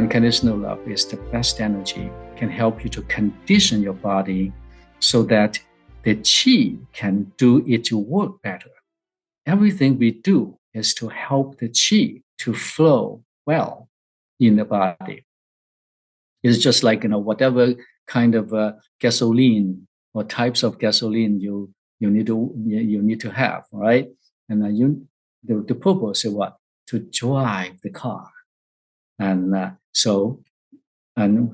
Unconditional love is the best energy, can help you to condition your body so that the qi can do its work better. Everything we do is to help the qi to flow well in the body. It's just like, whatever kind of gasoline or types of gasoline you need to have, right? And the purpose is what? To drive the car. And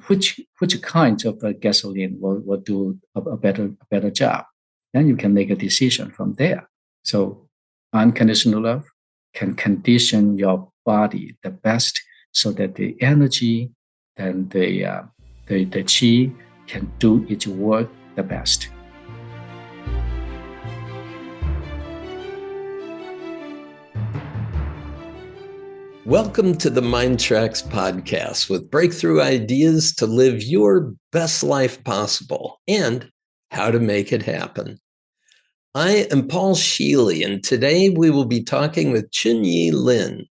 which kind of gasoline will do a better job? Then you can make a decision from there. So unconditional love can condition your body the best so that the energy and the qi can do its work the best. Welcome to the MINDTRX podcast with breakthrough ideas to live your best life possible and how to make it happen. I am Paul Scheele, and today we will be talking with Chunyi Lin.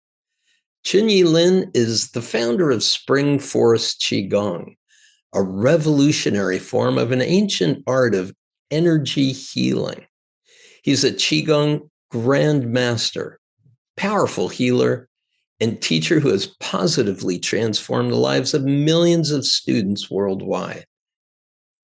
Chunyi Lin is the founder of Spring Forest Qigong, a revolutionary form of an ancient art of energy healing. He's a Qigong grandmaster, powerful healer, and teacher who has positively transformed the lives of millions of students worldwide.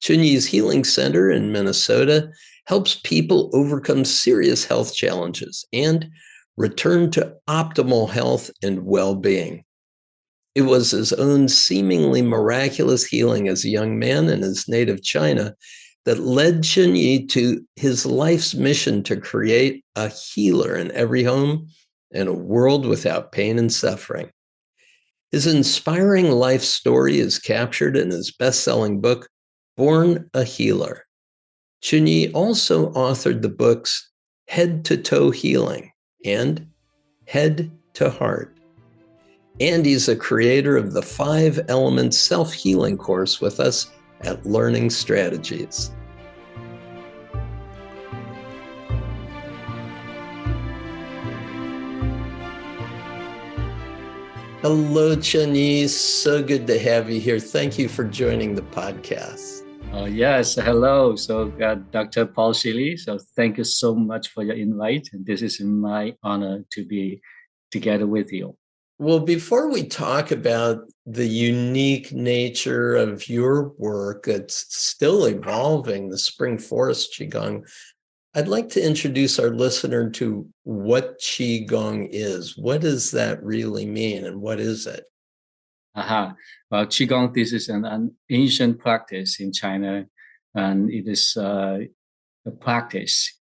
Chunyi's Healing Center in Minnesota helps people overcome serious health challenges and return to optimal health and well-being. It was his own seemingly miraculous healing as a young man in his native China that led Chunyi to his life's mission to create a healer in every home and a world without pain and suffering. His inspiring life story is captured in his best-selling book, Born a Healer. Chunyi also authored the books Head to Toe Healing and Head to Heart. And he's a creator of the 5 Elements Self-Healing course with us at Learning Strategies. Hello, Chunyi. So good to have you here. Thank you for joining the podcast. Yes, hello. So Dr. Paul Scheele. So thank you so much for your invite. And this is my honor to be together with you. Well, before we talk about the unique nature of your work that's still evolving, the Spring Forest Qigong, I'd like to introduce our listener to what Qigong is. What does that really mean, and what is it? Well, Qigong, this is an ancient practice in China, and it is a practice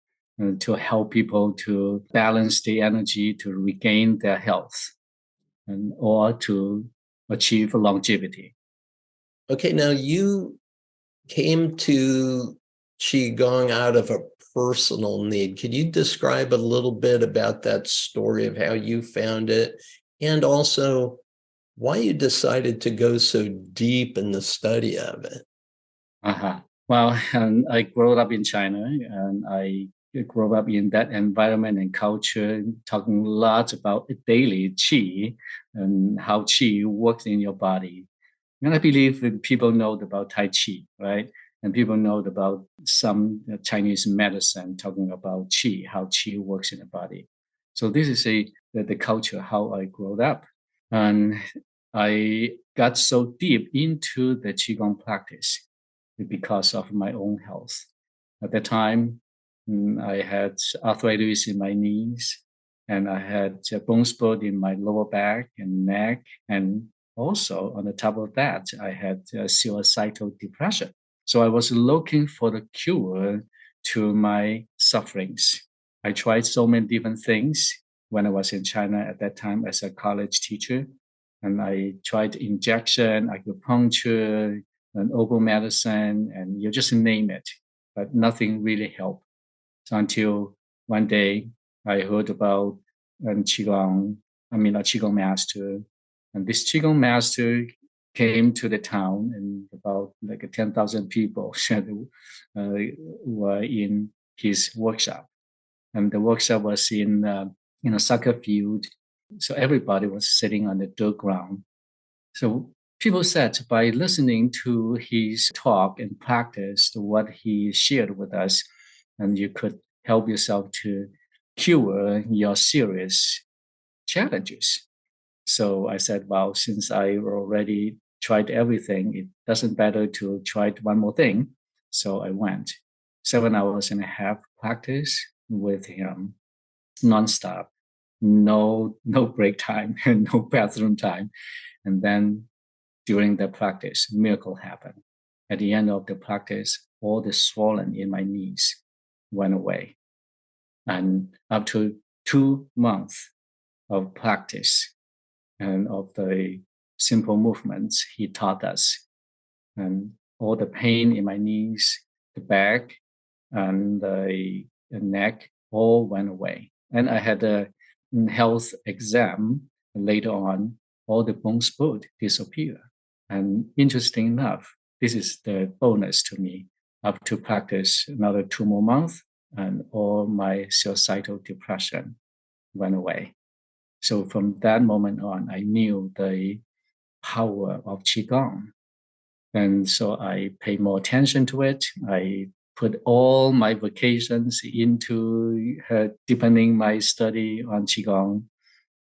to help people to balance the energy, to regain their health, or to achieve longevity. Okay, now you came to Qigong out of a personal need. Could you describe a little bit about that story of how you found it, and also why you decided to go so deep in the study of it? Well, I grew up in China, and I grew up in that environment and culture, talking lots about daily qi and how qi works in your body. And I believe that people know about Tai Chi, right? And people know about some Chinese medicine talking about qi, how qi works in the body. So this is the culture, how I grew up. And I got so deep into the Qigong practice because of my own health. At that time, I had arthritis in my knees, and I had a bone spur in my lower back and neck, and also on the top of that, I had suicidal depression. So I was looking for the cure to my sufferings. I tried so many different things when I was in China at that time as a college teacher. And I tried injection, acupuncture, and herbal medicine, and you just name it, but nothing really helped. So until one day I heard about a Qigong master. And this Qigong master came to the town, and about like 10,000 people were in his workshop. And the workshop was in a soccer field. So everybody was sitting on the dirt ground. So people said by listening to his talk and practice what he shared with us, and you could help yourself to cure your serious challenges. So I said, well, since I already tried everything, it doesn't matter to try one more thing. So I went 7 hours and a half practice with him nonstop, no break time and no bathroom time. And then during the practice, miracle happened. At the end of the practice, all the swollen in my knees went away. And after 2 months of practice and of the simple movements he taught us, and all the pain in my knees, the back, and the neck all went away. And I had a health exam later on, all the bone spot disappeared. And interesting enough, this is the bonus to me. I have to practice another 2 more months, and all my suicidal depression went away. So from that moment on, I knew the power of Qigong. And so I paid more attention to it. I put all my vacations into deepening my study on Qigong.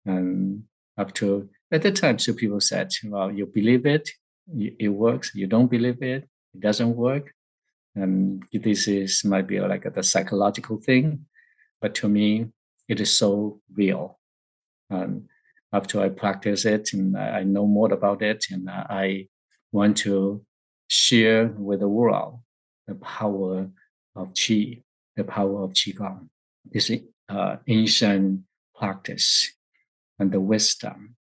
And up to at the time, so people said, well, you believe it, it works. You don't believe it, it doesn't work. And this might be like the psychological thing. But to me, it is so real. And after I practice it and I know more about it, and I want to share with the world the power of Qi, the power of Qigong, this ancient practice and the wisdom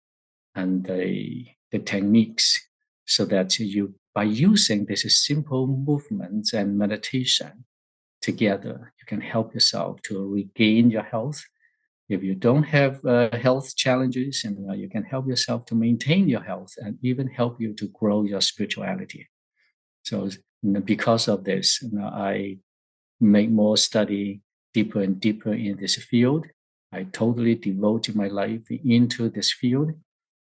and the techniques, so that you, by using these simple movements and meditation together, you can help yourself to regain your health. If you don't have health challenges, and you can help yourself to maintain your health and even help you to grow your spirituality. So because of this, I make more study deeper and deeper in this field. I totally devoted my life into this field,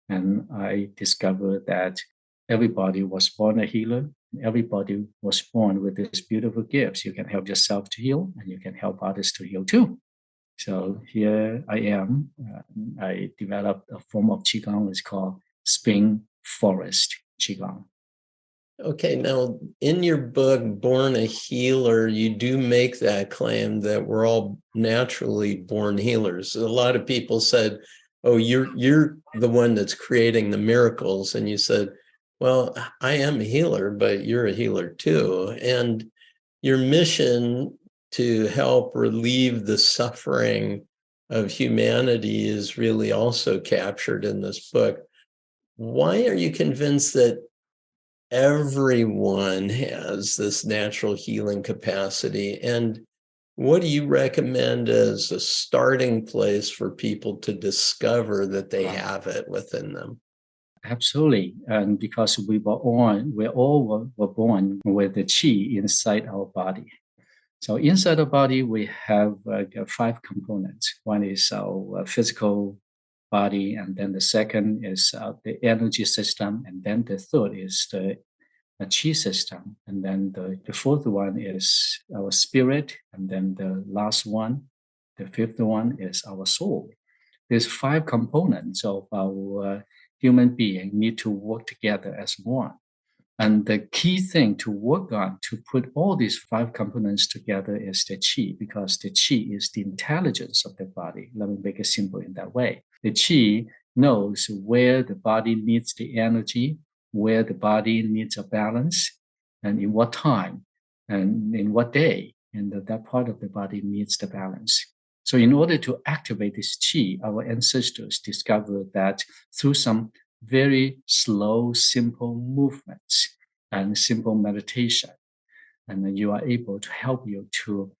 and I discovered that everybody was born a healer. Everybody was born with these beautiful gifts. You can help yourself to heal, and you can help others to heal too. So here I am. I developed a form of Qigong. It's called Spring Forest Qigong. Okay, now in your book, Born a Healer, you do make that claim that we're all naturally born healers. A lot of people said, oh, you're the one that's creating the miracles. And you said, well, I am a healer, but you're a healer too. And your mission to help relieve the suffering of humanity is really also captured in this book. Why are you convinced that everyone has this natural healing capacity? And what do you recommend as a starting place for people to discover that they have it within them? Absolutely. And because we all were born with the Qi inside our body. So inside the body, we have 5 components. One is our physical body, and then the second is the energy system, and then the third is the Qi system, and then the fourth one is our spirit, and then the last one, the fifth one is our soul. These 5 components of our human being need to work together as one. And the key thing to work on to put all these 5 components together is the Qi, because the Qi is the intelligence of the body. Let me make it simple in that way. The Qi knows where the body needs the energy, where the body needs a balance, and in what time, and in what day, and that part of the body needs the balance. So in order to activate this Qi, our ancestors discovered that through some very slow, simple movements and simple meditation. And then you are able to help you to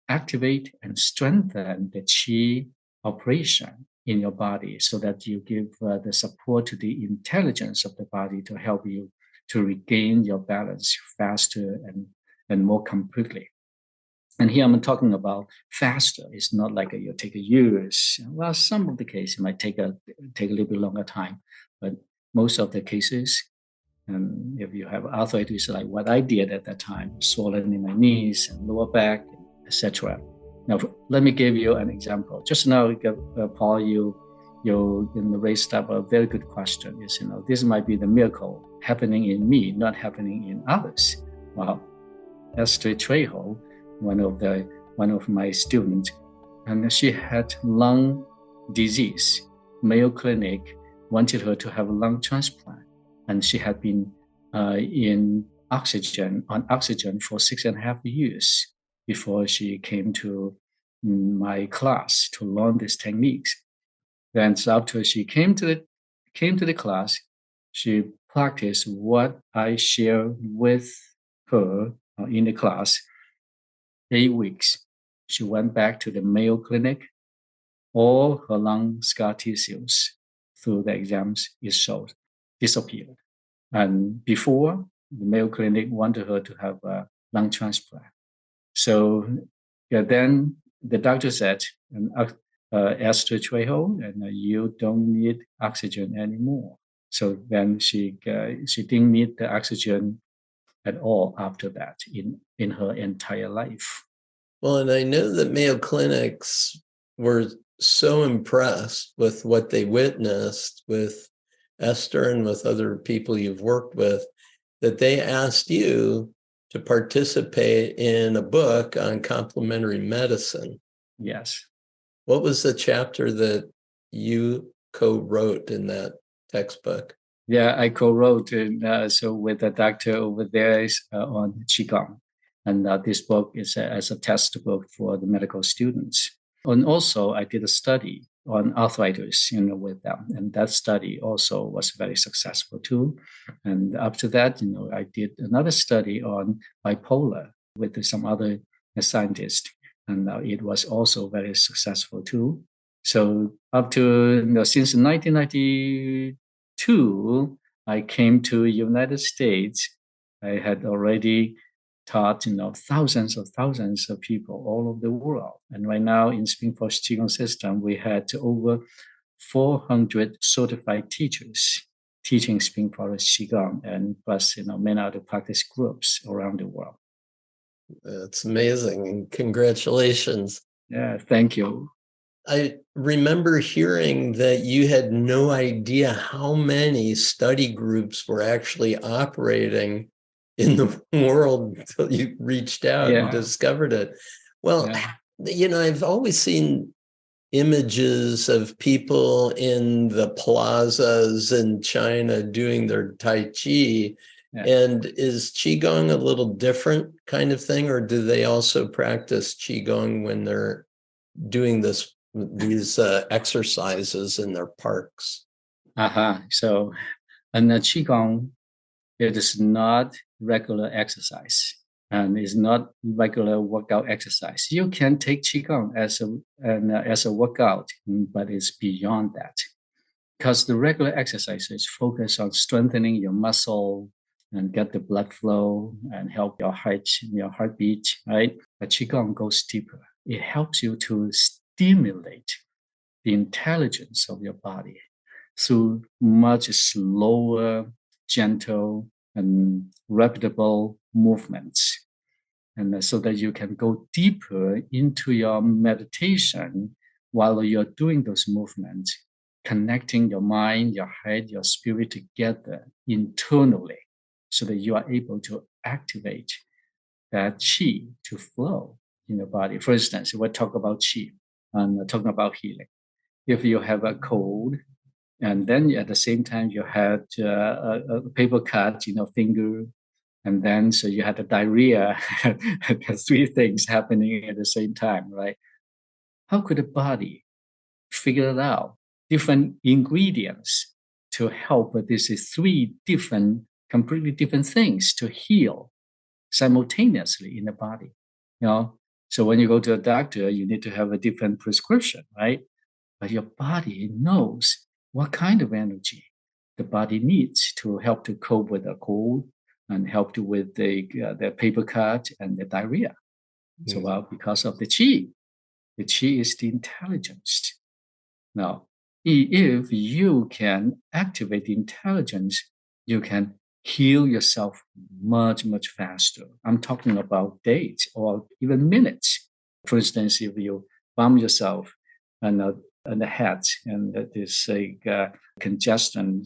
activate and strengthen the Qi operation in your body, so that you give the support to the intelligence of the body to help you to regain your balance faster and more completely. And here I'm talking about faster. It's not like you take years. Well, some of the cases might take a little bit longer time, but most of the cases, And if you have arthritis, like what I did at that time, swollen in my knees and lower back, etc. Now, let me give you an example. Just now, Paul, you raised up a very good question. Is this might be the miracle happening in me, not happening in others. Well, Esther Trejo, one of my students, and she had lung disease. Mayo Clinic wanted her to have a lung transplant, and she had been on oxygen for 6.5 years before she came to my class to learn these techniques. Then after she came to the class, she practiced what I shared with her in the class. 8 weeks. She went back to the Mayo Clinic. All her lung scar tissues through the exams disappeared. And before, the Mayo Clinic wanted her to have a lung transplant. So then the doctor said, Esther Trejo, and you don't need oxygen anymore. So then she didn't need the oxygen at all after that in her entire life. Well, and I know that Mayo Clinics were so impressed with what they witnessed with Esther and with other people you've worked with that they asked you to participate in a book on complementary medicine. Yes. What was the chapter that you co-wrote in that textbook? Yeah, I co-wrote so with a doctor over there on Qigong. And this book is as a textbook for the medical students. And also, I did a study on arthritis, with them. And that study also was very successful too. And after that, I did another study on bipolar with some other scientists. And it was also very successful too. So up to, since 1992, I came to United States. I had already taught thousands of people all over the world. And right now in Spring Forest Qigong system, we had over 400 certified teachers teaching Spring Forest Qigong, and plus many other practice groups around the world. That's amazing. Congratulations. Yeah, thank you. I remember hearing that you had no idea how many study groups were actually operating in the world until you reached out and discovered it. Well, I've always seen images of people in the plazas in China doing their Tai Chi. And is Qigong a little different kind of thing, or do they also practice Qigong when they're doing these exercises in their parks? So, and Qigong, it is not regular exercise, and it's not regular workout exercise. You can take Qigong as a workout, but it's beyond that. Because the regular exercises focus on strengthening your muscle and get the blood flow and help your heartbeat, right? But Qigong goes deeper. It helps you to stimulate the intelligence of your body through much slower, gentle, and reputable movements. And so that you can go deeper into your meditation while you're doing those movements, connecting your mind, your head, your spirit together internally, so that you are able to activate that qi to flow in your body. For instance, we'll talk about qi and talking about healing. If you have a cold, and then at the same time you had a paper cut, finger, and then so you had the diarrhea, three things happening at the same time, right? How could the body figure it out? Different ingredients to help these three completely different things to heal simultaneously in the body. So when you go to a doctor, you need to have a different prescription, right? But your body knows what kind of energy the body needs to help to cope with a cold and help with the paper cut and the diarrhea. So because of the qi is the intelligence. Now, if you can activate the intelligence, you can heal yourself much, much faster. I'm talking about days or even minutes. For instance, if you bump yourself on the head and there's congestion,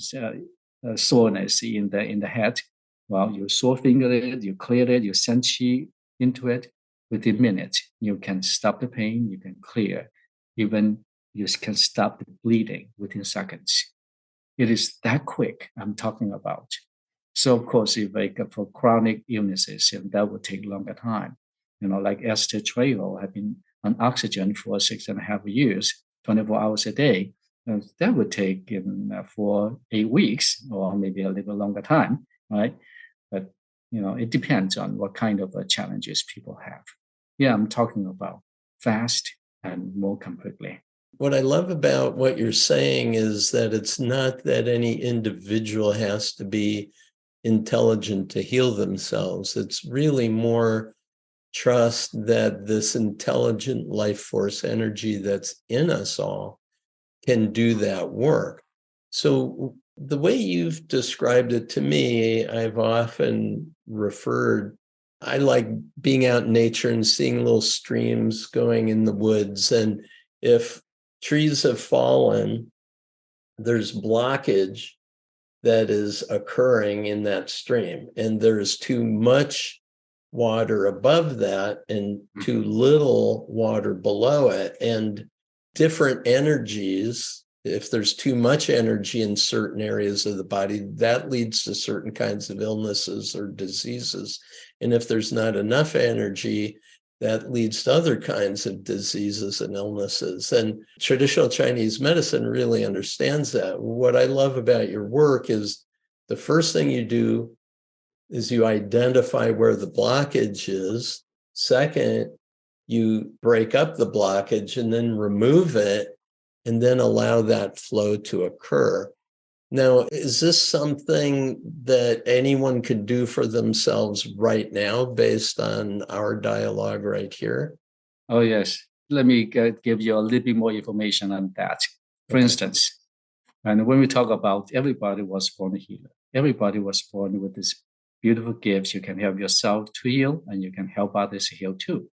soreness in the head, well, you sore finger it, you clear it, you send chi into it. Within minutes, you can stop the pain, you can clear, even you can stop the bleeding within seconds. It is that quick I'm talking about. So of course, if for chronic illnesses, that would take longer time. Like Esther Trail have been on oxygen for 6.5 years, 24 hours a day. That would take for 8 weeks or maybe a little longer time, right? But it depends on what kind of challenges people have. Yeah, I'm talking about fast and more completely. What I love about what you're saying is that it's not that any individual has to be intelligent to heal themselves. It's really more trust that this intelligent life force energy that's in us all can do that work. So the way you've described it to me, I've often referred, I like being out in nature and seeing little streams going in the woods. And if trees have fallen, there's blockage that is occurring in that stream, and there's too much water above that and too little water below it, and different energies. If there's too much energy in certain areas of the body, that leads to certain kinds of illnesses or diseases. And if there's not enough energy, that leads to other kinds of diseases and illnesses. And traditional Chinese medicine really understands that. What I love about your work is the first thing you do is you identify where the blockage is. Second, you break up the blockage and then remove it, and then allow that flow to occur. Now, is this something that anyone could do for themselves right now based on our dialogue right here? Oh, yes. Let me give you a little bit more information on that. For instance, and when we talk about everybody was born a healer, everybody was born with this beautiful gifts. You can help yourself to heal and you can help others heal too.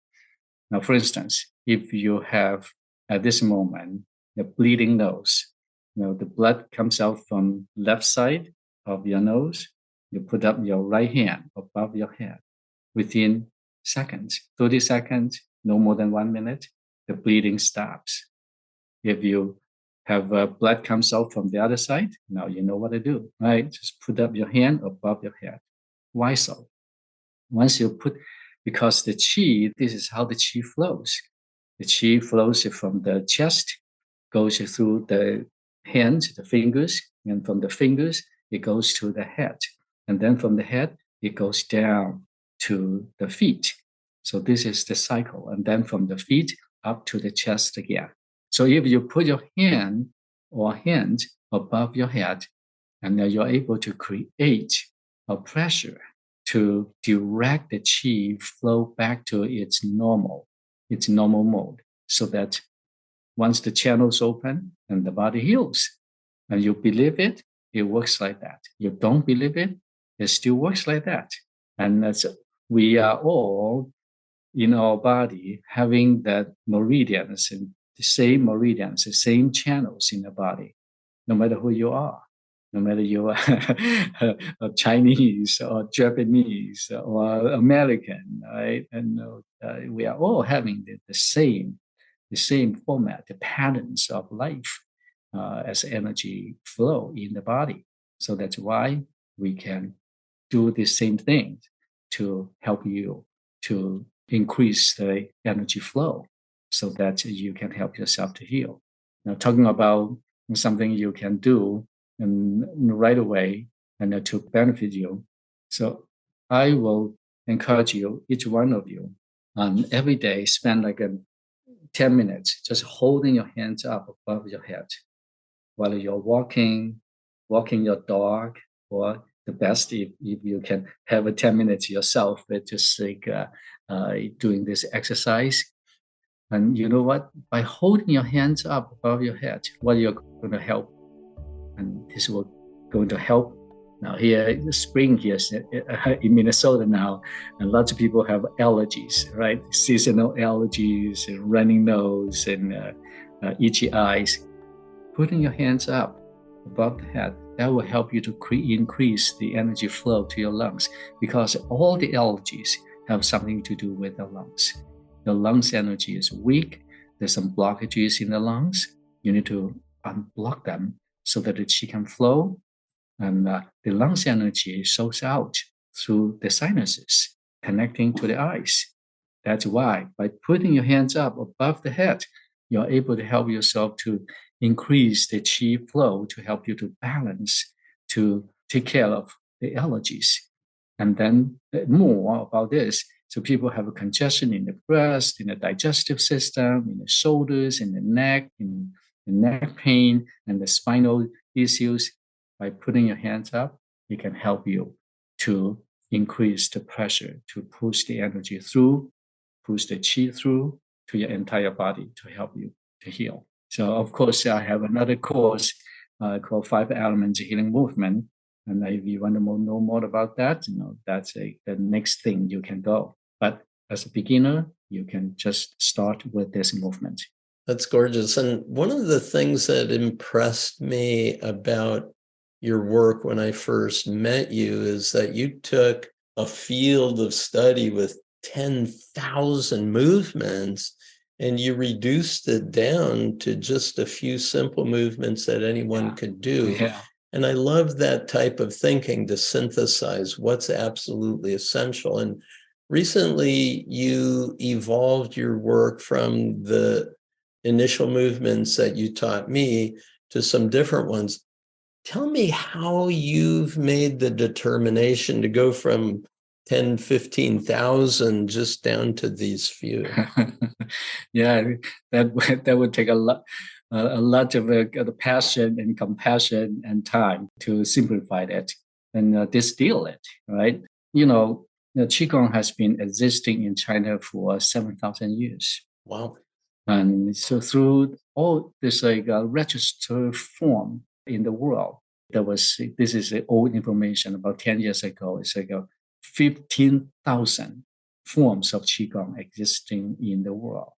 Now, for instance, if you have at this moment a bleeding nose, the blood comes out from left side of your nose, you put up your right hand above your head. Within seconds, 30 seconds, no more than 1 minute, the bleeding stops. If you have blood comes out from the other side, now you know what to do, right? Just put up your hand above your head. Why so? Once you put, because the qi, this is how the qi flows. The qi flows from the chest, goes through the hands, the fingers, and from the fingers, it goes to the head. And then from the head, it goes down to the feet. So this is the cycle. And then from the feet up to the chest again. So if you put your hand or hands above your head, and then you're able to create a pressure to direct the qi flow back to its normal mode, so that once the channels open and the body heals, and you believe it, it works like that. You don't believe it, it still works like that. And that's, we are all in our body having that meridians, and the same channels in the body, no matter who you are. No matter you are Chinese or Japanese or American, right? And we are all having the same format, the patterns of life as energy flow in the body. So that's why we can do the same thing to help you to increase the energy flow so that you can help yourself to heal. Now, talking about something you can do and right away and to benefit you. So I will encourage you, each one of you, every day spend 10 minutes just holding your hands up above your head while you're walking your dog, or the best if you can have 10 minutes yourself, but just doing this exercise. And you know what? By holding your hands up above your head, what you're going to help, and this will going to help Now here in the spring here in Minnesota now, and lots of people have allergies, right? Seasonal allergies, and running nose, and itchy eyes. Putting your hands up above the head, that will help you to increase the energy flow to your lungs, because all the allergies have something to do with the lungs. The lungs energy is weak. There's some blockages in the lungs. You need to unblock them so that the qi can flow, and the lungs energy soaks out through the sinuses connecting to the eyes. That's why by putting your hands up above the head, you're able to help yourself to increase the qi flow, to help you to balance, to take care of the allergies. And then more about this. So people have a congestion in the breast, in the digestive system, in the shoulders, in the neck, in the neck pain, and the spinal issues. By putting your hands up, it can help you to increase the pressure, to push the energy through, push the qi through to your entire body to help you to heal. So, of course, I have another course called 5 Elements Healing Movement. And if you want to know more about that, that's the next thing you can go. But as a beginner, you can just start with this movement. That's gorgeous. And one of the things that impressed me about your work when I first met you is that you took a field of study with 10,000 movements and you reduced it down to just a few simple movements that anyone could do. Yeah. And I love that type of thinking, to synthesize what's absolutely essential. And recently you evolved your work from the initial movements that you taught me to some different ones. Tell me how you've made the determination to go from 10, 15,000 just down to these few. Yeah, that would take a lot of passion and compassion and time to simplify it and distill it, right? The Qigong has been existing in China for 7,000 years. Wow. And so through all this registered form in the world, this is old information about 10 years ago. It's 15,000 forms of Qigong existing in the world.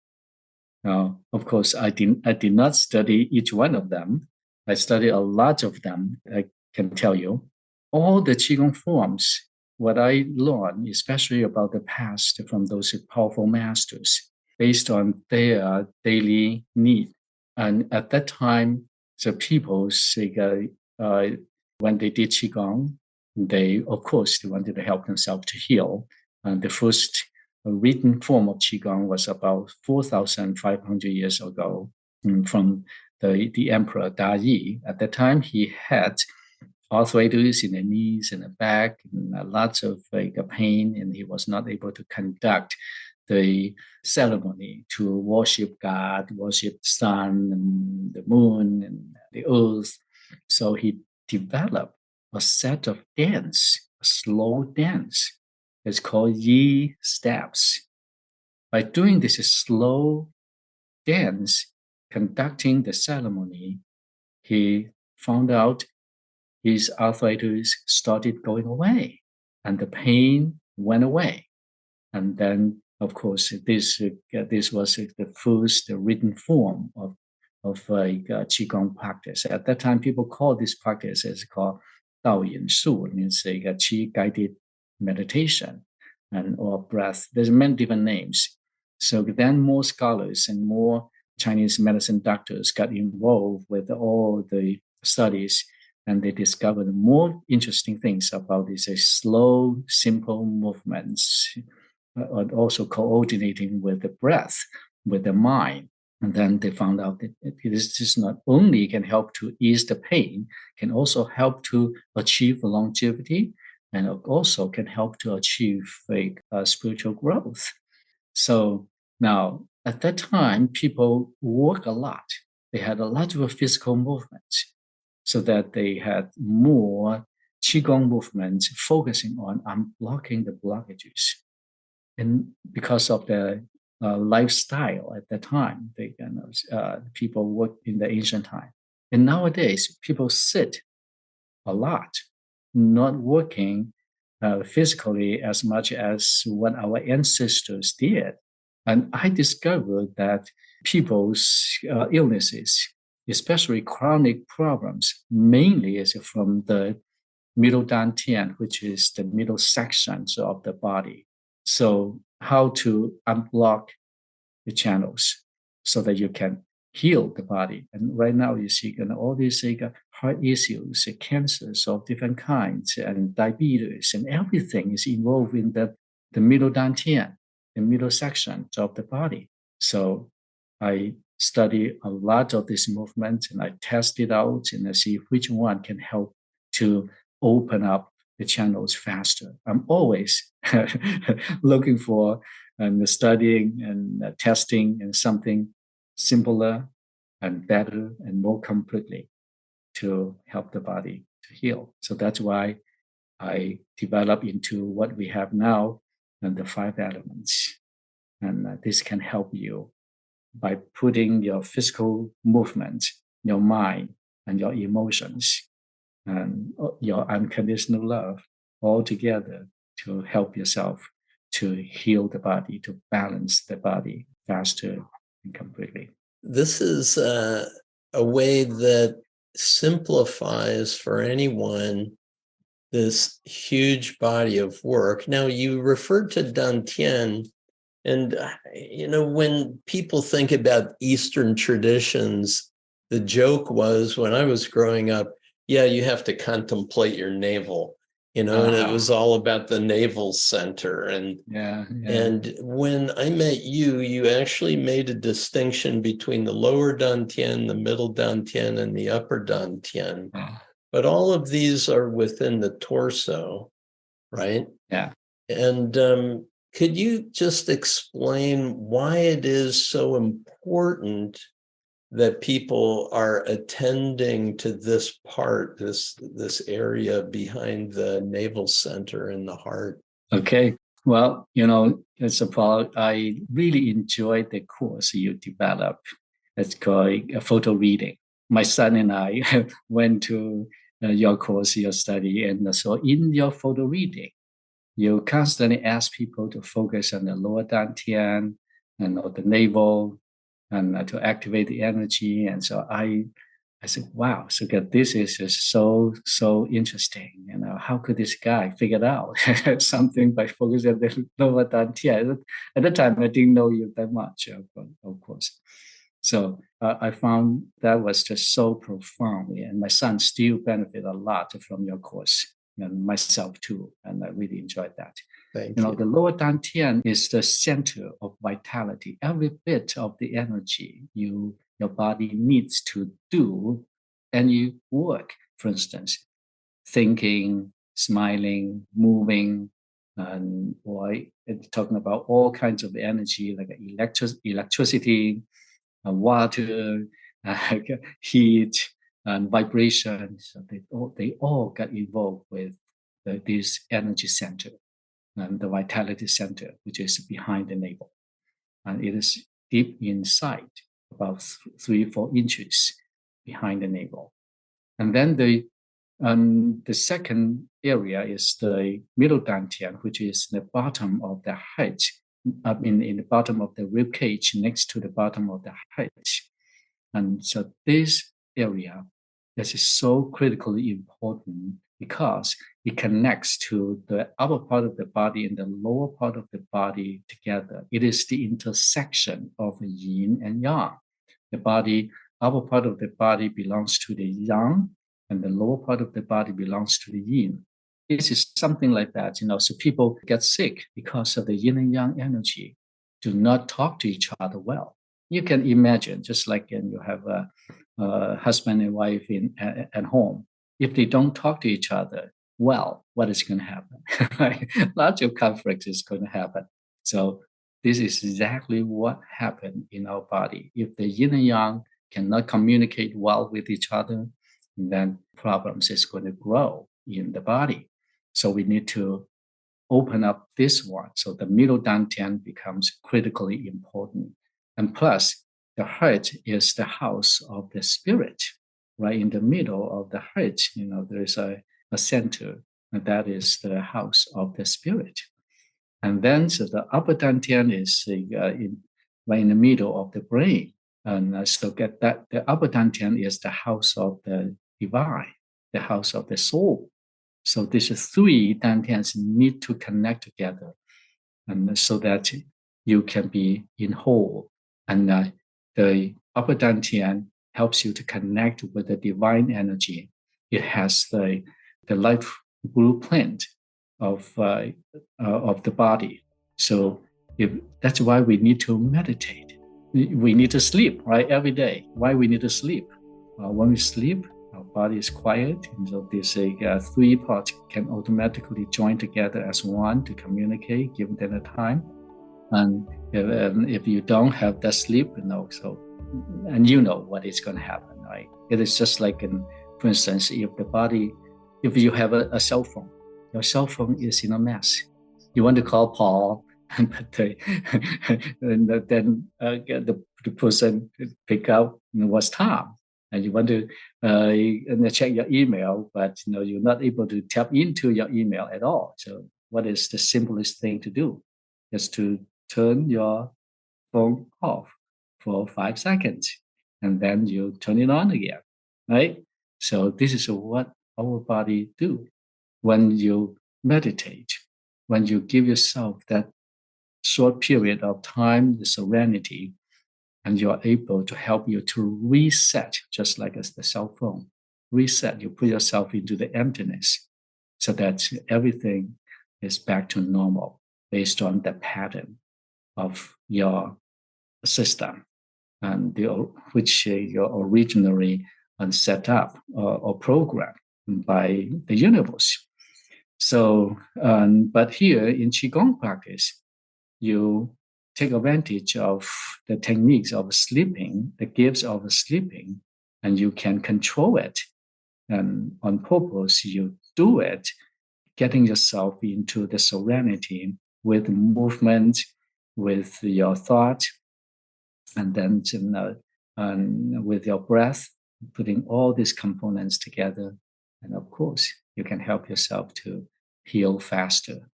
Now, of course, I did not study each one of them. I studied a lot of them, I can tell you. All the Qigong forms, what I learned, especially about the past from those powerful masters, based on their daily need. And at that time, the people, when they did Qigong, they wanted to help themselves to heal. And the first written form of Qigong was about 4,500 years ago from the Emperor Da Yi. At that time, he had arthritis in the knees and the back, and lots of pain, and he was not able to conduct the ceremony to worship God, worship the sun and the moon and the earth. So he developed a set of dance, a slow dance. It's called Yi steps. By doing this slow dance, conducting the ceremony, he found out his arthritis started going away and the pain went away. And then, of course, this was the first written form of Qigong practice. At that time, people call this practice as called Daoyin Shu, means Qi guided meditation or breath. There's many different names. So then more scholars and more Chinese medicine doctors got involved with all the studies, and they discovered more interesting things about these slow, simple movements, also coordinating with the breath, with the mind. And then they found out that this is not only can help to ease the pain, can also help to achieve longevity, and also can help to achieve spiritual growth. So now, at that time, people work a lot. They had a lot of physical movements, so that they had more Qigong movements focusing on unblocking the blockages. And because of the lifestyle at that time, people worked in the ancient time. And nowadays, people sit a lot. not working physically as much as what our ancestors did. And I discovered that people's illnesses, especially chronic problems, mainly is from the middle dantian, which is the middle sections of the body. So how to unblock the channels so that you can heal the body. And right now you see all these heart issues, cancers of different kinds, and diabetes, and everything is involved in the middle dantian, the middle section of the body. So I study a lot of this movement and I test it out and I see which one can help to open up the channels faster. I'm always looking for and studying and testing and something simpler and better and more completely to help the body to heal. So that's why I develop into what we have now and the 5 elements. And this can help you by putting your physical movement, your mind, and your emotions, and your unconditional love all together to help yourself to heal the body, to balance the body faster and completely. This is a way that simplifies for anyone this huge body of work. Now, you referred to dantian, and when people think about Eastern traditions, the joke was when I was growing up, yeah, you have to contemplate your navel, and it was all about the navel center. And when I met you, you actually made a distinction between the lower dantian, the middle dantian, and the upper dantian. But all of these are within the torso, right? Yeah. And could you just explain why it is so important that people are attending to this part, this area behind the navel center in the heart? Okay. Well, it's Paul, I really enjoyed the course you developed. It's called a photo reading. My son and I went to your course, your study, and so in your photo reading, you constantly ask people to focus on the lower dantian and the navel and to activate the energy. And so I said, wow, so this is just so interesting. How could this guy figure out something by focusing on the lower dantian? At the time, I didn't know you that much, of course. So I found that was just so profound, and my son still benefit a lot from your course, and myself too, and I really enjoyed that. Thank you. The lower dantian is the center of vitality. Every bit of the energy your body needs to do any work, for instance, thinking, smiling, moving, or talking about all kinds of energy like electricity, water, heat, and vibration. So they all got involved with this energy center and the vitality center, which is behind the navel. And it is deep inside, about 3-4 inches behind the navel. And then the second area is the middle dantian, which is the bottom of the head, in the bottom of the rib cage, next to the bottom of the head. And so this area is so critically important because it connects to the upper part of the body and the lower part of the body together. It is the intersection of yin and yang. The upper part of the body belongs to the yang, and the lower part of the body belongs to the yin. This is something like that, so people get sick because of the yin and yang energy, do not talk to each other well. You can imagine, just like when you have a husband and wife at home, if they don't talk to each other well, what is going to happen? Right? Lots of conflict is going to happen. So this is exactly what happened in our body. If the yin and yang cannot communicate well with each other, then problems is going to grow in the body. So we need to open up this one. So the middle dantian becomes critically important. And plus, the heart is the house of the spirit. Right in the middle of the heart, there is a a center, and that is the house of the spirit. And then so the upper dantian is right in the middle of the brain. And so get that the upper dantian is the house of the divine, the house of the soul. So these three dantians need to connect together, and so that you can be in whole. And the upper dantian helps you to connect with the divine energy. It has the life blueprint of the body. So that's why we need to meditate. We need to sleep, right? Every day. Why we need to sleep? When we sleep, our body is quiet, and so these three parts can automatically join together as one to communicate, given them a time. And if you don't have that sleep, so and you know what is going to happen, right? It is just like, for instance, if you have a cell phone, your cell phone is in a mess. You want to call Paul, but and then the person pick up what's Tom, and you want to check your email, but you're not able to tap into your email at all. So what is the simplest thing to do? Is to turn your phone off for 5 seconds, and then you turn it on again, right? So this is what our body do when you meditate, when you give yourself that short period of time, the serenity, and you're able to help you to reset, just like as the cell phone. Reset, you put yourself into the emptiness so that everything is back to normal based on the pattern of your system, and which you're originally set up or programmed by the universe. So, but here in Qigong practice, you take advantage of the techniques of sleeping, the gifts of sleeping, and you can control it. And on purpose, you do it, getting yourself into the serenity with movement, with your thought, and then with your breath, putting all these components together. And of course, you can help yourself to heal faster.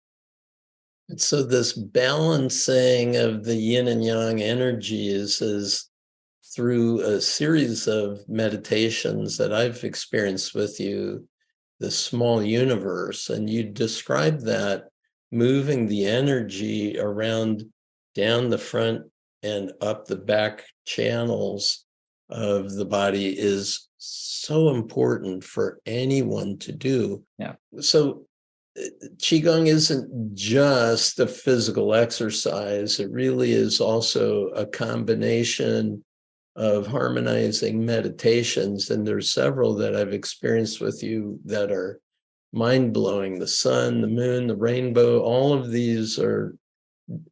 And so this balancing of the yin and yang energies is through a series of meditations that I've experienced with you, the small universe. And you describe that moving the energy around down the front and up the back channels of the body is so important for anyone to do. Yeah. So Qigong isn't just a physical exercise. It really is also a combination of harmonizing meditations. And there's several that I've experienced with you that are mind-blowing. The sun, the moon, the rainbow, all of these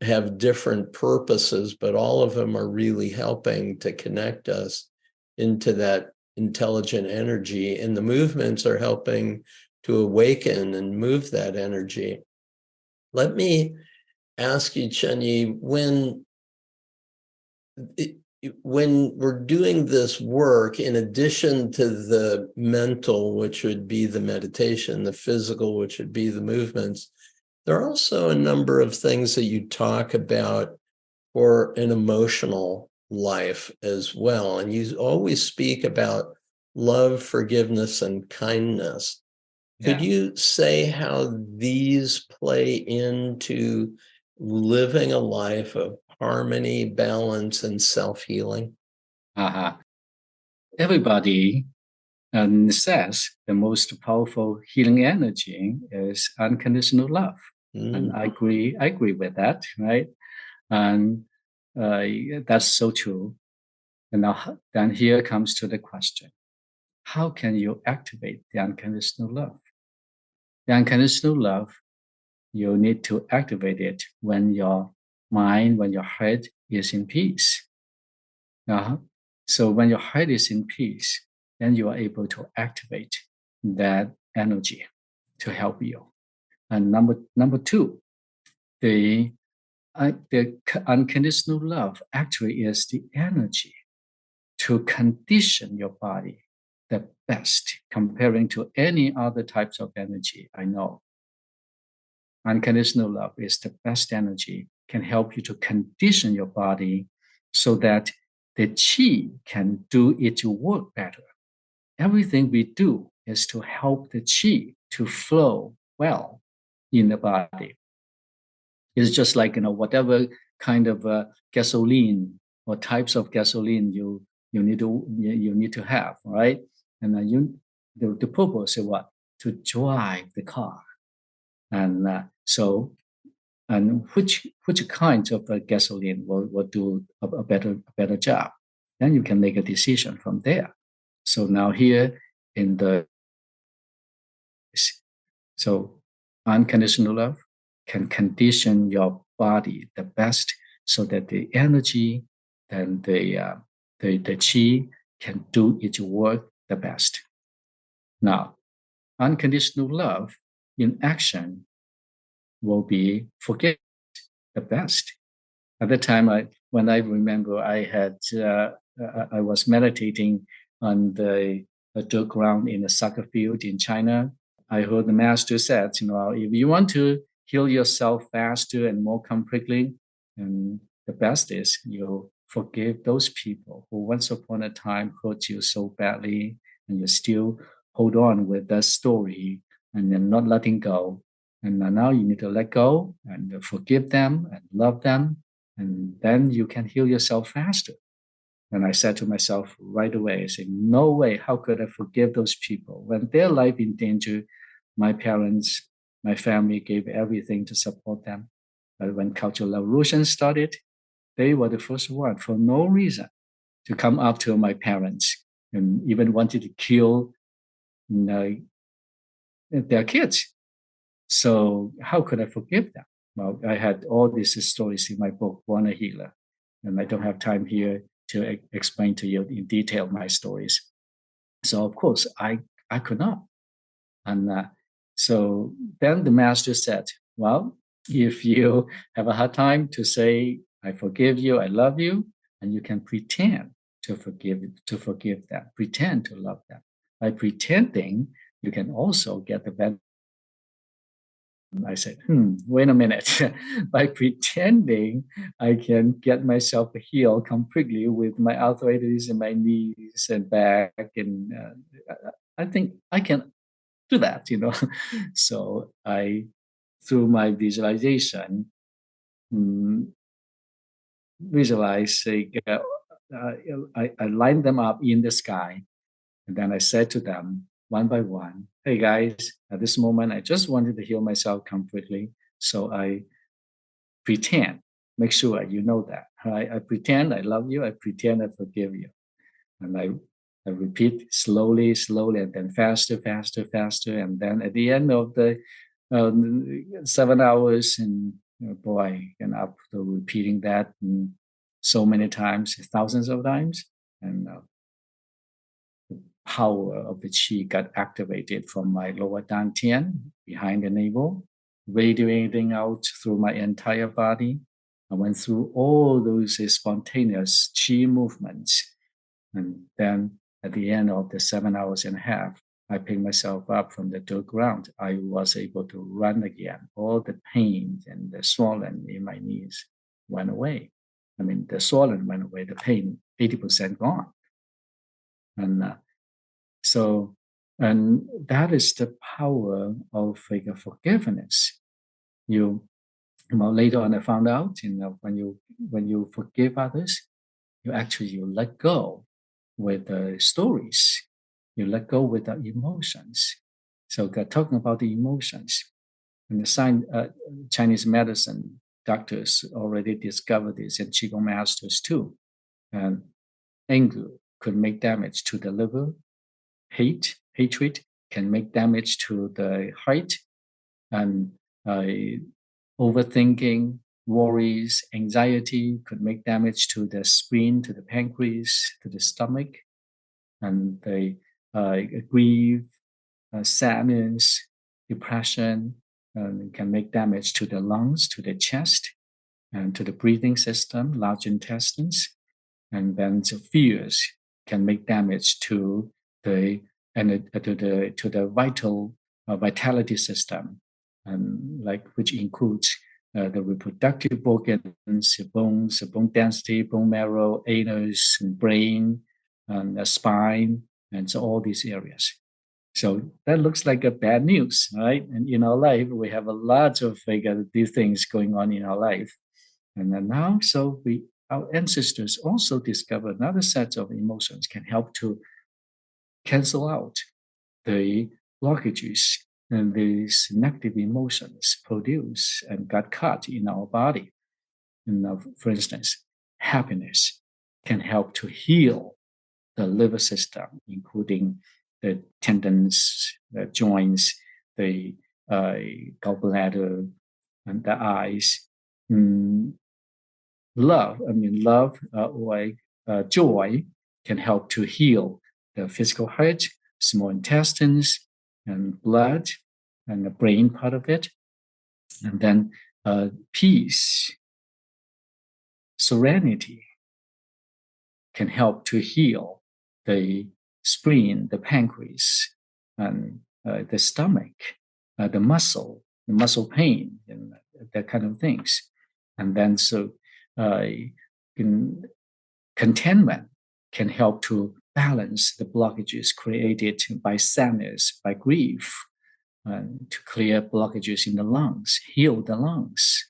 have different purposes, but all of them are really helping to connect us into that intelligent energy. And the movements are helping to awaken and move that energy. Let me ask you, Chunyi, when we're doing this work, in addition to the mental, which would be the meditation, the physical, which would be the movements, there are also a number of things that you talk about for an emotional life as well. And you always speak about love, forgiveness, and kindness. Could you say how these play into living a life of harmony, balance, and self-healing? Everybody says the most powerful healing energy is unconditional love. And I agree with that, right? And that's so true. And now, then here comes to the question: how can you activate the unconditional love? The unconditional love, you need to activate it when your mind, when your heart is in peace. So when your heart is in peace, then you are able to activate that energy to help you. And number two, the unconditional love actually is the energy to condition your body the best comparing to any other types of energy I know. Unconditional love is the best energy, can help you to condition your body so that the chi can do its work better. Everything we do is to help the chi to flow well in the body. It's just like, whatever kind of gasoline or types of gasoline you need to have, right? And the purpose is what? To drive the car. And which kinds of gasoline will do a better job. Then you can make a decision from there. So now here in so unconditional love can condition your body the best so that the energy and the chi can do its work the best. Now, unconditional love in action will be forgiveness the best. At the time, when I remember, I was meditating on the dirt ground in the soccer field in China. I heard the master said, if you want to heal yourself faster and more completely, and the best is you forgive those people who once upon a time hurt you so badly, and you still hold on with that story and you're not letting go. And now you need to let go and forgive them and love them, and then you can heal yourself faster. And I said to myself right away, I said, no way, how could I forgive those people? When their life in danger, my parents, my family gave everything to support them. But when Cultural Revolution started, they were the first one, for no reason, to come up to my parents and even wanted to kill their kids. So how could I forgive them? Well, I had all these stories in my book, Born a Healer, and I don't have time here to explain to you in detail my stories. So of course, I could not. And so then the master said, well, if you have a hard time to say, I forgive you, I love you, and you can pretend to forgive them, pretend to love them. By pretending, you can also get the benefit. I said, wait a minute. By pretending, I can get myself healed completely with my arthritis in my knees and back. And I think I can do that, So through my visualization, I lined them up in the sky. And then I said to them one by one, hey guys, at this moment, I just wanted to heal myself completely. So I pretend, make sure you know that. I pretend I love you. I pretend I forgive you. And I repeat slowly, and then faster. And then at the end of the 7 hours, and boy, and after repeating that so many times, thousands of times, and power of the qi got activated from my lower dantian behind the navel, radiating out through my entire body. I went through all those spontaneous qi movements. And then at the end of the 7 hours and a half, I picked myself up from the dirt ground. I was able to run again. All the pain and the swelling in my knees went away. I mean, the swelling went away, the pain, 80% gone. And and that is the power of forgiveness. Later on, I found out, when you forgive others, you let go with the stories. You let go with the emotions. So talking about the emotions, and the Chinese medicine doctors already discovered this, and Qigong masters too. And anger could make damage to the liver. Hatred can make damage to the heart, and overthinking, worries, anxiety could make damage to the spleen, to the pancreas, to the stomach, and the grief, sadness, depression can make damage to the lungs, to the chest, and to the breathing system, large intestines, and then the fears can make damage to to the vitality system, and which includes the reproductive organs, bones, bone density, bone marrow, anus, and brain, and the spine, and so all these areas. So that looks like a bad news, right? And in our life, we have a lot of these things going on in our life. And then now, our ancestors also discovered another set of emotions can help to cancel out the blockages and these negative emotions produce and got caught in our body. And for instance, happiness can help to heal the liver system, including the tendons, the joints, the gallbladder, and the eyes. Love or joy can help to heal the physical heart, small intestines, and blood, and the brain part of it. And then peace, serenity can help to heal the spleen, the pancreas, and the stomach, the muscle pain, and that kind of things. And then contentment can help to balance the blockages created by sadness, by grief, to clear blockages in the lungs, heal the lungs,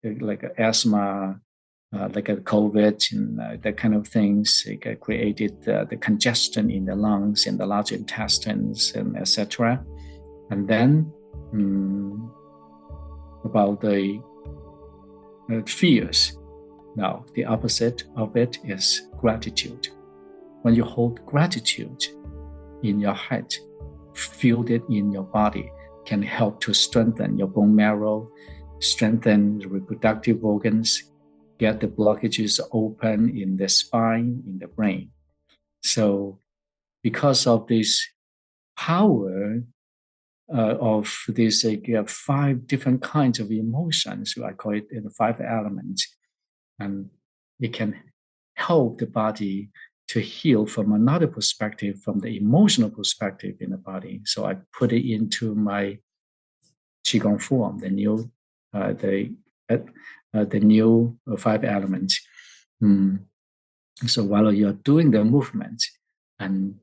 like asthma, like a COVID, and that kind of things. It created the congestion in the lungs, in the large intestines, and etc. And then about the fears. Now, the opposite of it is gratitude. When you hold gratitude in your heart, feel it in your body, can help to strengthen your bone marrow, strengthen the reproductive organs, get the blockages open in the spine, in the brain. So because of this power of these 5 different kinds of emotions, I call it the 5 elements, and it can help the body to heal from another perspective, from the emotional perspective in the body. So I put it into my Qigong form, the new 5 elements. So while you're doing the movement and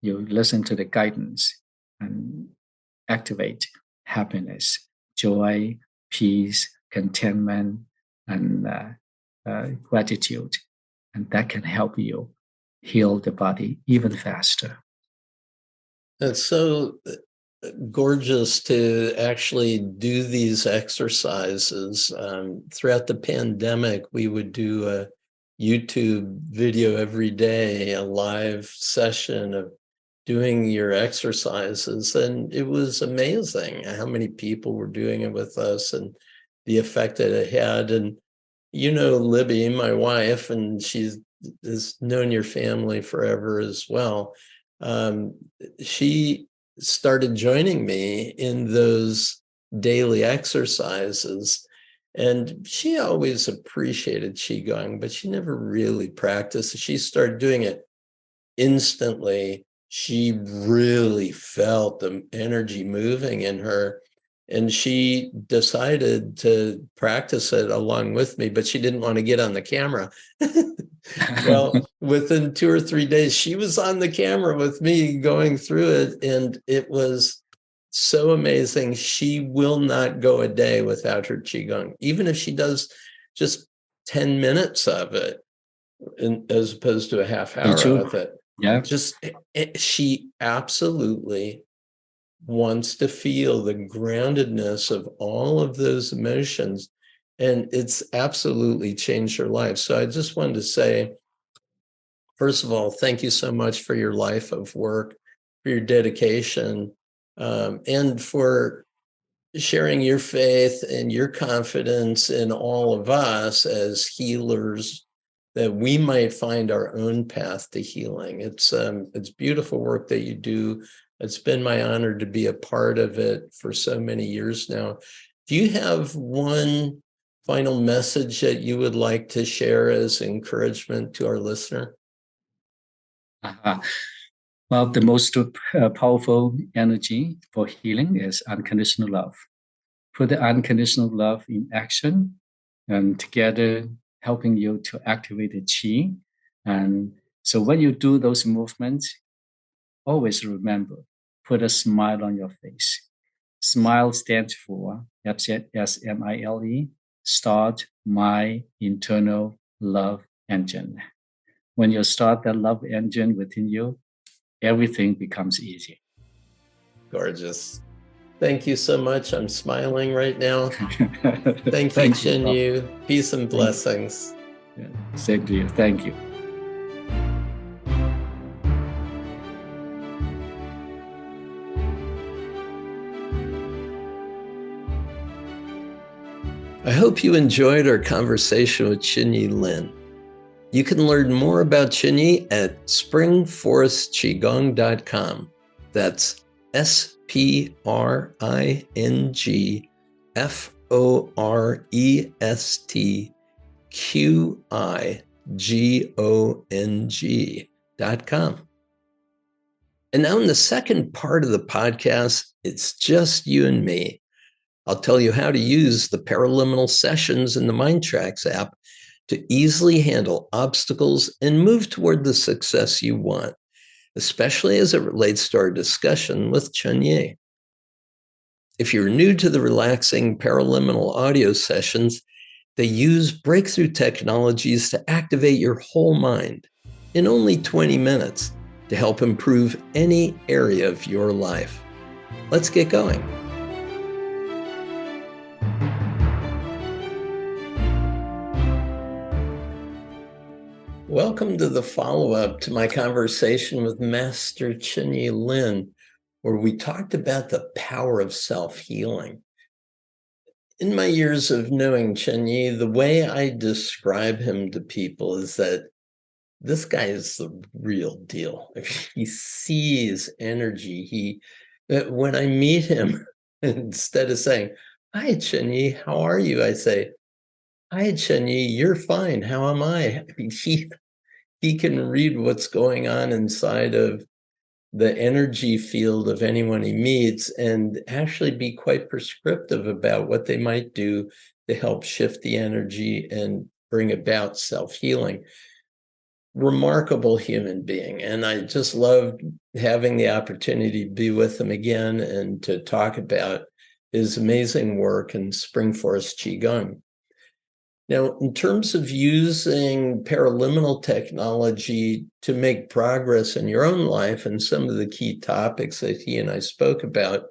you listen to the guidance and activate happiness, joy, peace, contentment, and gratitude. And that can help you heal the body even faster. It's so gorgeous to actually do these exercises. Throughout the pandemic, we would do a YouTube video every day, a live session of doing your exercises. And it was amazing how many people were doing it with us and the effect that it had. And you know Libby, my wife, and she has known your family forever as well. She started joining me in those daily exercises. And she always appreciated Qigong, but she never really practiced. She started doing it instantly. She really felt the energy moving in her. And she decided to practice it along with me, but she didn't want to get on the camera. Well, within 2 or 3 days, she was on the camera with me going through it. And it was so amazing. She will not go a day without her Qigong, even if she does just 10 minutes of it, as opposed to a half hour of it. Yeah. She absolutely wants to feel the groundedness of all of those emotions. And it's absolutely changed her life. So I just wanted to say, first of all, thank you so much for your life of work, for your dedication, and for sharing your faith and your confidence in all of us as healers, that we might find our own path to healing. It's beautiful work that you do. It's been my honor to be a part of it for so many years now. Do you have one final message that you would like to share as encouragement to our listener? Well, the most powerful energy for healing is unconditional love. Put the unconditional love in action and together helping you to activate the chi. And so when you do those movements, always remember, put a smile on your face. SMILE stands for SMILE, start my internal love engine. When you start that love engine within you, everything becomes easy. Gorgeous. Thank you so much. I'm smiling right now. Thank you, Thank Chunyi. Peace and blessings. Yeah, same to you. Thank you. I hope you enjoyed our conversation with Chunyi Lin. You can learn more about Chunyi at springforestqigong.com. That's SPRINGFORESTQIGONG.com. And now in the second part of the podcast, it's just you and me. I'll tell you how to use the paraliminal sessions in the MINDTRX app to easily handle obstacles and move toward the success you want, especially as it relates to our discussion with Chunyi. If you're new to the relaxing paraliminal audio sessions, they use breakthrough technologies to activate your whole mind in only 20 minutes to help improve any area of your life. Let's get going. Welcome to the follow-up to my conversation with Master Chunyi Lin, where we talked about the power of self-healing. In my years of knowing Chunyi, the way I describe him to people is that this guy is the real deal. He sees energy. When I meet him, instead of saying, "Hi, Chunyi, how are you?" I say, "Hi, Chunyi, you're fine. How am I?" I mean, he can read what's going on inside of the energy field of anyone he meets and actually be quite prescriptive about what they might do to help shift the energy and bring about self-healing. Remarkable human being. And I just loved having the opportunity to be with him again and to talk about his amazing work in Spring Forest Qigong. Now, in terms of using paraliminal technology to make progress in your own life and some of the key topics that he and I spoke about,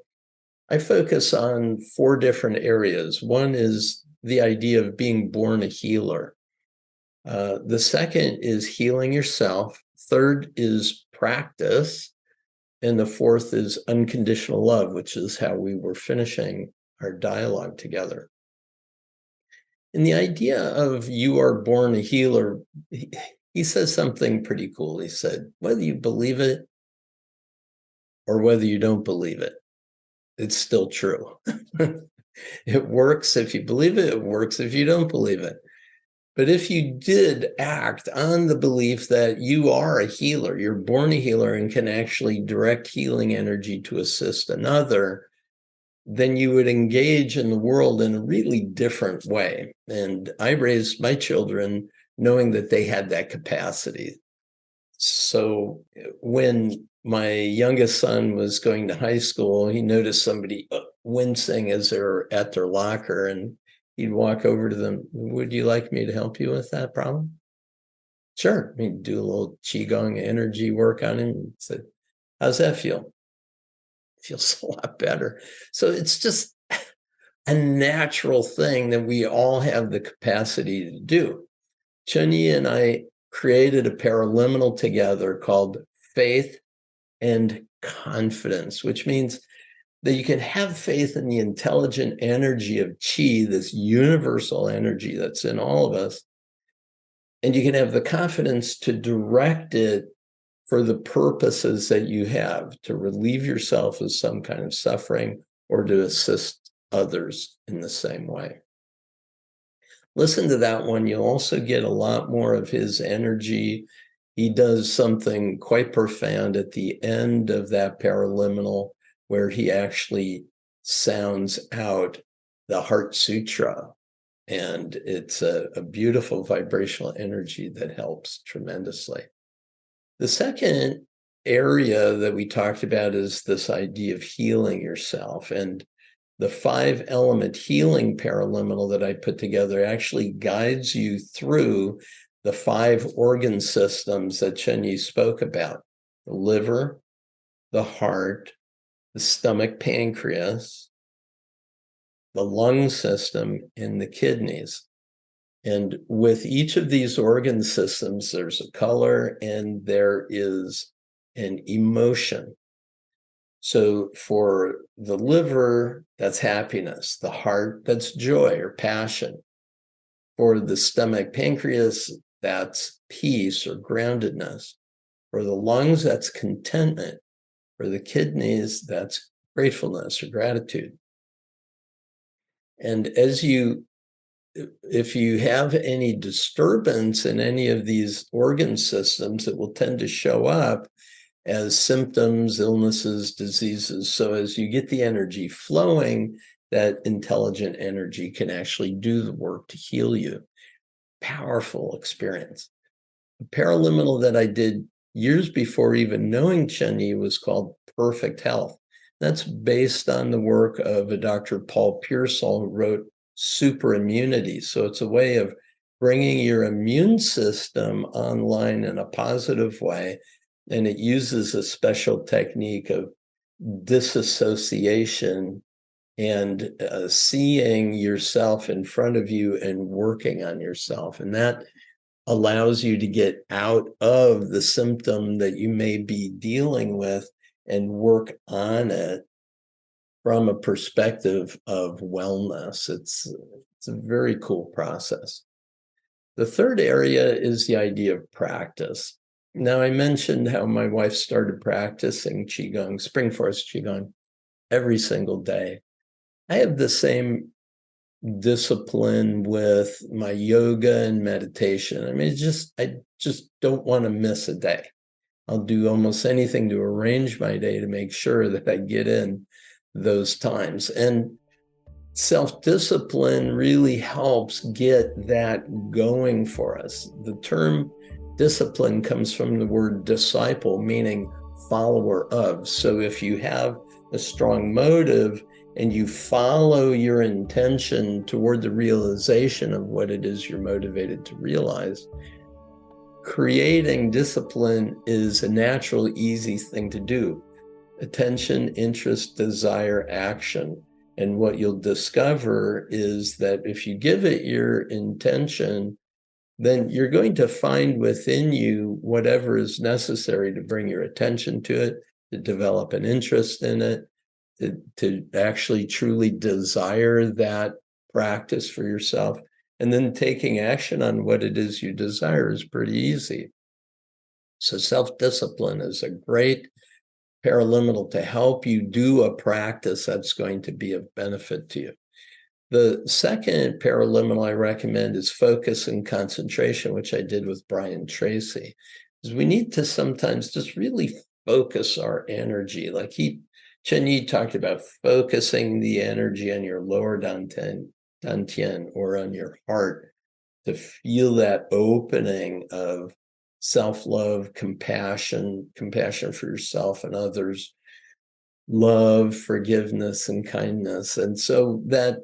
I focus on 4 different areas. One is the idea of being born a healer. The second is healing yourself. Third is practice. And the fourth is unconditional love, which is how we were finishing our dialogue together. And the idea of you are born a healer, he says something pretty cool. He said, whether you believe it or whether you don't believe it, it's still true. It works if you believe it, it works if you don't believe it. But if you did act on the belief that you are a healer, you're born a healer and can actually direct healing energy to assist another, then you would engage in the world in a really different way. And I raised my children knowing that they had that capacity. So when my youngest son was going to high school, he noticed somebody wincing as they're at their locker, and he'd walk over to them. Would you like me to help you with that problem? Sure. He'd do a little Qigong energy work on him and said, how's that feel? Feels a lot better. So it's just a natural thing that we all have the capacity to do. Chunyi and I created a paraliminal together called Faith and Confidence, which means that you can have faith in the intelligent energy of Qi, this universal energy that's in all of us, and you can have the confidence to direct it for the purposes that you have, to relieve yourself of some kind of suffering or to assist others in the same way. Listen to that one. You'll also get a lot more of his energy he does something quite profound at the end of that paraliminal, where he actually sounds out the Heart Sutra. And it's a beautiful vibrational energy that helps tremendously. The second area that we talked about is this idea of healing yourself. And the 5-element healing paraliminal that I put together actually guides you through the 5 organ systems that Chunyi spoke about: the liver, the heart, the stomach, pancreas, the lung system, and the kidneys. And with each of these organ systems, there's a color and there is an emotion. So for the liver, that's happiness. The heart, that's joy or passion. For the stomach, pancreas, that's peace or groundedness. For the lungs, that's contentment. For the kidneys, that's gratefulness or gratitude. And if you have any disturbance in any of these organ systems, it will tend to show up as symptoms, illnesses, diseases. So as you get the energy flowing, that intelligent energy can actually do the work to heal you. Powerful experience. The paraliminal that I did years before even knowing Chunyi was called Perfect Health. That's based on the work of a Dr. Paul Scheele, who wrote Super Immunity. So it's a way of bringing your immune system online in a positive way. And it uses a special technique of disassociation and seeing yourself in front of you and working on yourself. And that allows you to get out of the symptom that you may be dealing with and work on it from a perspective of wellness. It's a very cool process. The third area is the idea of practice. Now, I mentioned how my wife started practicing Qigong, Spring Forest Qigong, every single day. I have the same discipline with my yoga and meditation. I mean, I just don't want to miss a day. I'll do almost anything to arrange my day to make sure that I get in those times. And self-discipline really helps get that going for us. The term discipline comes from the word disciple, meaning follower of. So if you have a strong motive and you follow your intention toward the realization of what it is you're motivated to realize, creating discipline is a natural, easy thing to do. Attention, interest, desire, action. And what you'll discover is that if you give it your intention, then you're going to find within you whatever is necessary to bring your attention to it, to develop an interest in it, to actually truly desire that practice for yourself. And then taking action on what it is you desire is pretty easy. So self-discipline is a great paraliminal to help you do a practice that's going to be of benefit to you. The second paraliminal I recommend is focus and concentration, which I did with Brian Tracy, is we need to sometimes just really focus our energy. Like Chunyi talked about focusing the energy on your lower dantian or on your heart to feel that opening of self-love, compassion for yourself and others, love, forgiveness, and kindness. And so that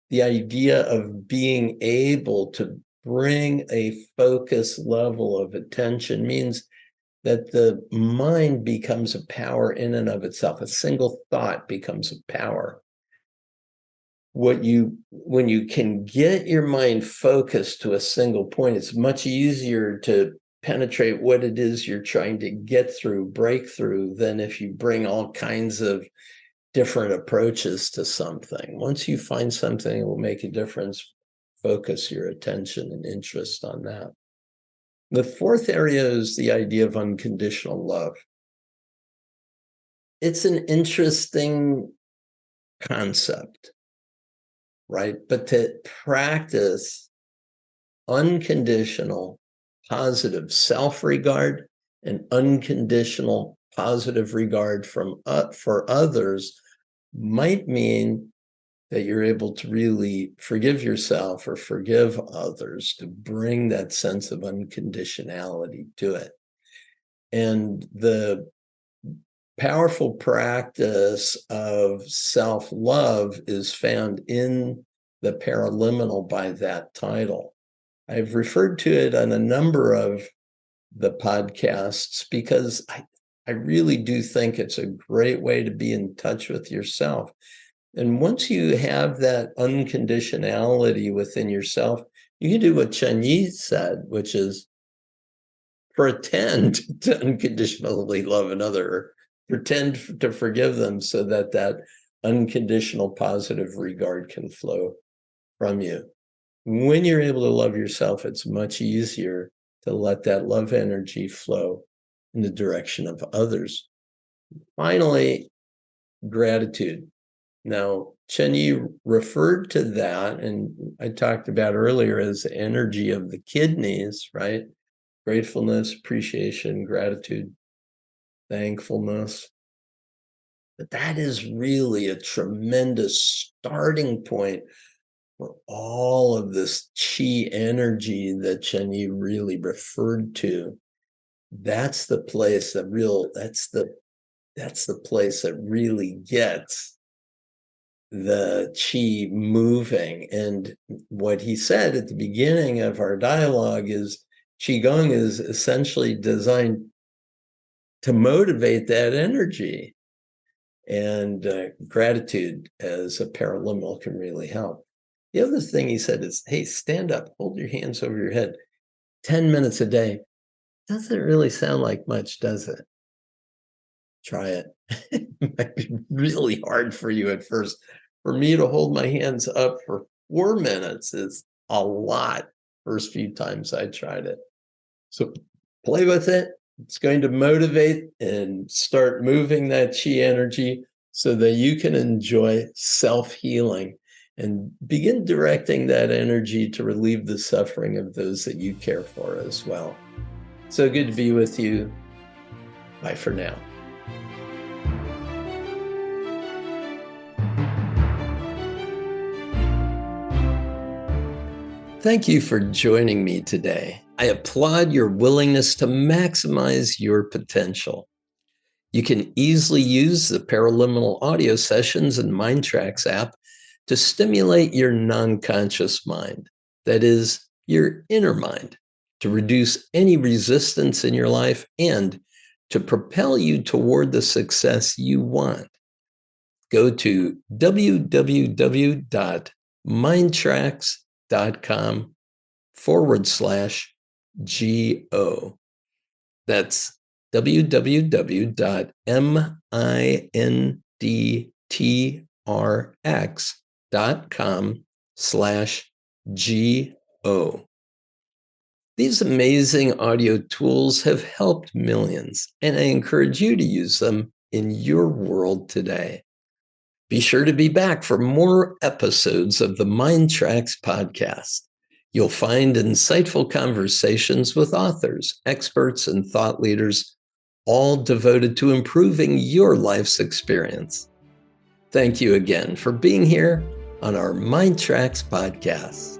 the idea of being able to bring a focus level of attention means that the mind becomes a power in and of itself. A single thought becomes a power. When you can get your mind focused to a single point, it's much easier to penetrate what it is you're trying to get through, break through, than if you bring all kinds of different approaches to something. Once you find something that will make a difference, focus your attention and interest on that. The fourth area is the idea of unconditional love. It's an interesting concept, right? But to practice unconditional, positive self-regard and unconditional positive regard for others might mean that you're able to really forgive yourself or forgive others, to bring that sense of unconditionality to it. And the powerful practice of self-love is found in the paraliminal by that title. I've referred to it on a number of the podcasts because I really do think it's a great way to be in touch with yourself. And once you have that unconditionality within yourself, you can do what Chunyi said, which is pretend to unconditionally love another, pretend to forgive them so that that unconditional positive regard can flow from you. When you're able to love yourself, it's much easier to let that love energy flow in the direction of others. Finally, gratitude. Now, Chunyi referred to that, and I talked about earlier, as the energy of the kidneys, right? Gratefulness, appreciation, gratitude, thankfulness. But that is really a tremendous starting point for all of this chi energy that Chunyi really referred to. That's the place that's the place that really gets the chi moving. And what he said at the beginning of our dialogue is Qigong is essentially designed to motivate that energy. And gratitude as a paraliminal can really help. The other thing he said is, hey, stand up, hold your hands over your head 10 minutes a day. Doesn't really sound like much, does it? Try it. It might be really hard for you at first. For me to hold my hands up for 4 minutes is a lot first few times I tried it. So play with it. It's going to motivate and start moving that chi energy so that you can enjoy self-healing and begin directing that energy to relieve the suffering of those that you care for as well. So good to be with you. Bye for now. Thank you for joining me today. I applaud your willingness to maximize your potential. You can easily use the paraliminal audio sessions and MINDTRX app to stimulate your non-conscious mind, that is, your inner mind, to reduce any resistance in your life and to propel you toward the success you want. Go to www.mindtrx.com/GO. That's www.mindtrx.com/GO. These amazing audio tools have helped millions, and I encourage you to use them in your world today. Be sure to be back for more episodes of the MINDTRX podcast. You'll find insightful conversations with authors, experts, and thought leaders, all devoted to improving your life's experience. Thank you again for being here on our MINDTRX podcast.